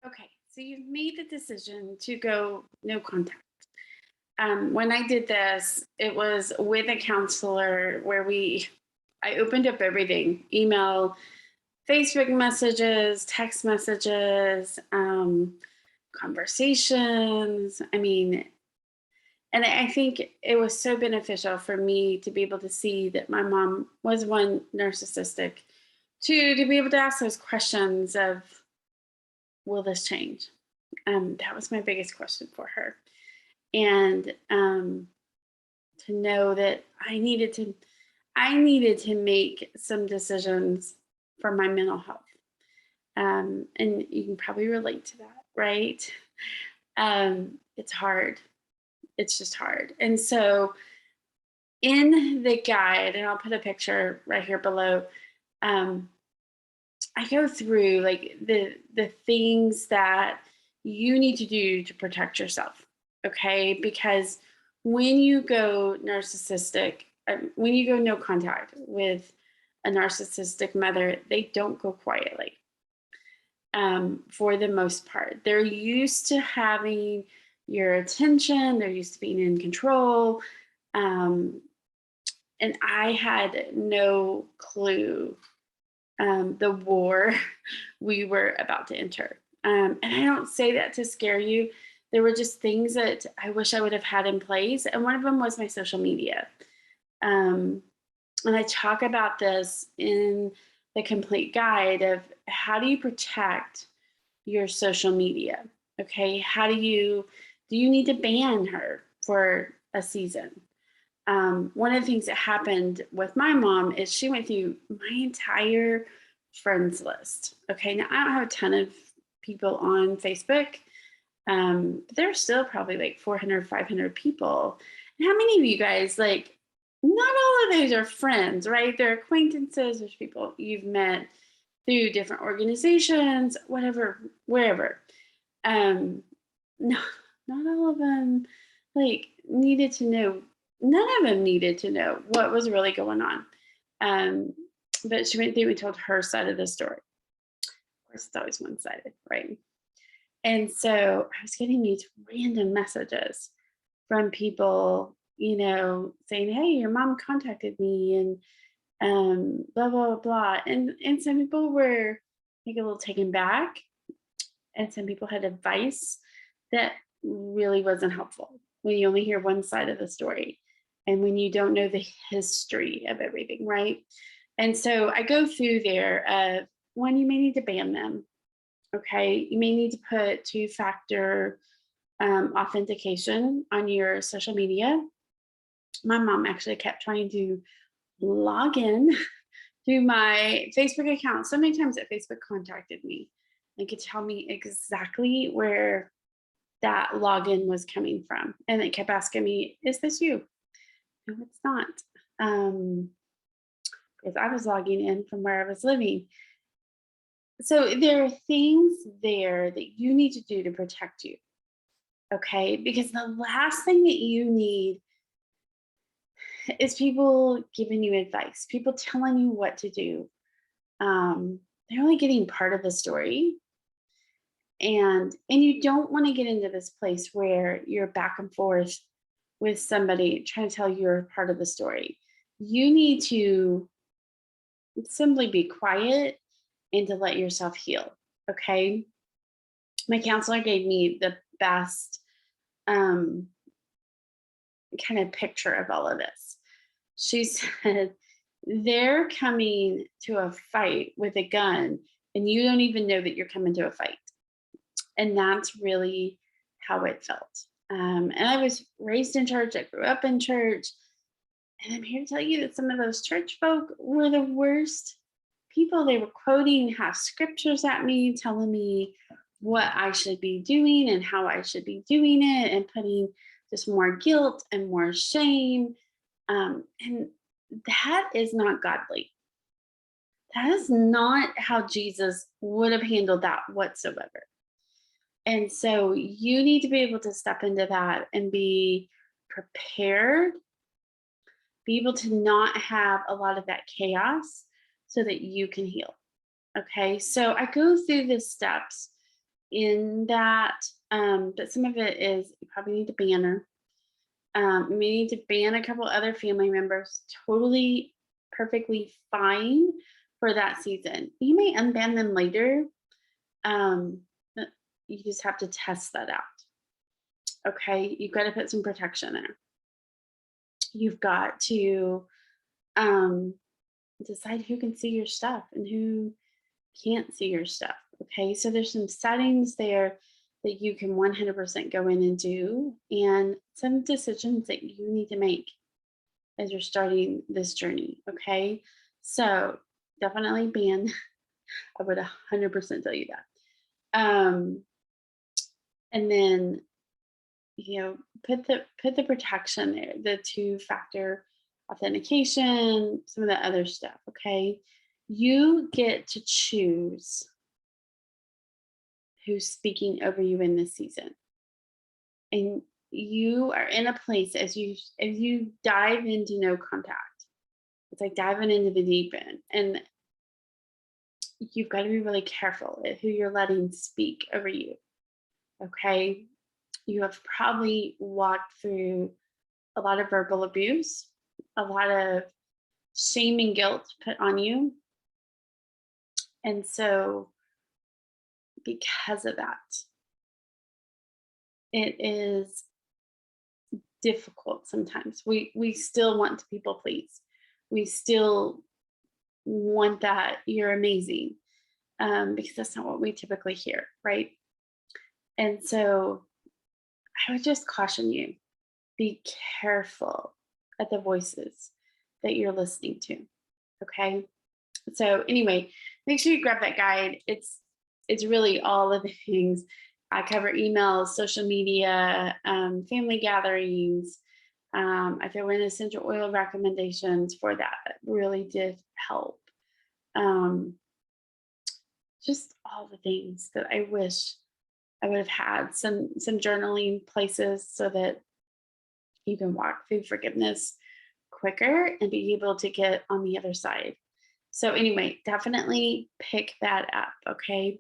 Okay, so you've made the decision to go no contact. When I did this, it was with a counselor where I opened up everything: email, Facebook messages, text messages, conversations. I mean, and I think it was so beneficial for me to be able to see that my mom was one, narcissistic, two, to be able to ask those questions of, will this change? That was my biggest question for her. And to know that I needed to make some decisions for my mental health. And you can probably relate to that, right? It's hard. It's just hard. And so in the guide, and I'll put a picture right here below, um, I go through like the things that you need to do to protect yourself. Okay? Because when you go narcissistic, when you go no contact with a narcissistic mother, they don't go quietly. For the most part, they're used to having your attention. They're used to being in control. Um, and I had no clue the war we were about to enter. And I don't say that to scare you. There were just things that I wish I would have had in place. And one of them was my social media. Um, and I talk about this in the complete guide of how do you protect your social media? Okay. Do you need to ban her for a season? One of the things that happened with my mom is she went through my entire friends list. Okay, now I don't have a ton of people on Facebook, but there's still probably like 400, 500 people. And how many of you guys, like, not all of those are friends, right? They're acquaintances, there's people you've met through different organizations, whatever, wherever. Um, no, not all of them like needed to know. None of them needed to know what was really going on. Um, but she went through and told her side of the story. Of course, it's always one sided, right? And so I was getting these random messages from people, saying, "Hey, your mom contacted me," and blah blah blah. And some people were like a little taken back, and some people had advice that really wasn't helpful when you only hear one side of the story and when you don't know the history of everything, right? And so I go through there. One, you may need to ban them. Okay, you may need to put two-factor authentication on your social media. My mom actually kept trying to log in through my Facebook account so many times that Facebook contacted me and could tell me exactly where that login was coming from. And it kept asking me, "Is this you?" No, it's not. Um, because I was logging in from where I was living. So there are things there that you need to do to protect you. Okay. Because the last thing that you need is people giving you advice, people telling you what to do. They're only getting part of the story. And you don't want to get into this place where you're back and forth with somebody trying to tell your part of the story. You need to simply be quiet and to let yourself heal. Okay. My counselor gave me the best um, kind of picture of all of this. She said, they're coming to a fight with a gun, and you don't even know that you're coming to a fight. And that's really how it felt. And I was raised in church, I grew up in church. And I'm here to tell you that some of those church folk were the worst people. They were quoting half scriptures at me, telling me what I should be doing and how I should be doing it, and putting just more guilt and more shame. And that is not godly. That is not how Jesus would have handled that whatsoever. And so you need to be able to step into that and be prepared, be able to not have a lot of that chaos so that you can heal. Okay. So I go through the steps in that. But some of it is you probably need to ban her. You may need to ban a couple other family members. Totally, perfectly fine for that season. You may unban them later. But you just have to test that out. Okay, you've got to put some protection there. You've got to um, decide who can see your stuff and who can't see your stuff. Okay, so there's some settings there that you can 100% go in and do, and some decisions that you need to make as you're starting this journey. Okay, so definitely ban. I would 100% tell you that. And then put the protection there, the two-factor authentication, some of the other stuff. Okay, you get to choose who's speaking over you in this season, and you are in a place as you dive into no contact. It's like diving into the deep end, and you've got to be really careful at who you're letting speak over you. Okay, you have probably walked through a lot of verbal abuse, a lot of shame and guilt put on you, and so because of that, it is difficult sometimes. We still want to people please. We still want that you're amazing, because that's not what we typically hear, right? And so I would just caution you, be careful at the voices that you're listening to. Okay. So anyway, make sure you grab that guide. It's really all of the things. I cover emails, social media, family gatherings. I throw in essential oil recommendations for that. That really did help. Um, just all the things that I wish I would have had. Some journaling places so that you can walk through forgiveness quicker and be able to get on the other side. So anyway, definitely pick that up. Okay.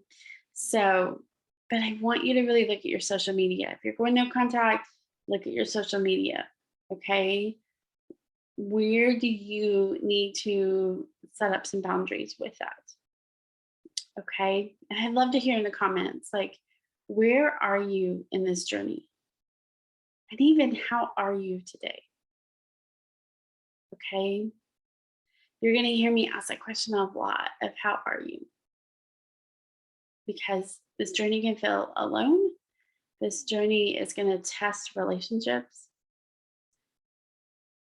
So, but I want you to really look at your social media. If you're going no contact, look at your social media. Okay. Where do you need to set up some boundaries with that? Okay. And I'd love to hear in the comments, like, where are you in this journey? And even how are you today? Okay. You're going to hear me ask that question a lot of how are you? Because this journey can feel alone. This journey is going to test relationships.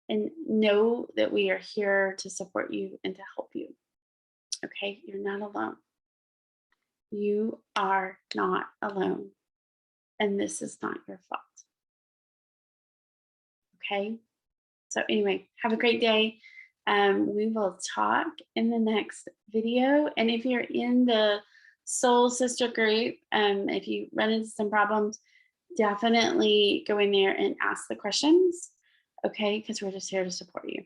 And know that we are here to support you and to help you. Okay. You're not alone. You are not alone. And this is not your fault. Okay. So, anyway, have a great day. We will talk in the next video. And if you're in the Soul Sister group, if you run into some problems, definitely go in there and ask the questions. Okay. Because we're just here to support you.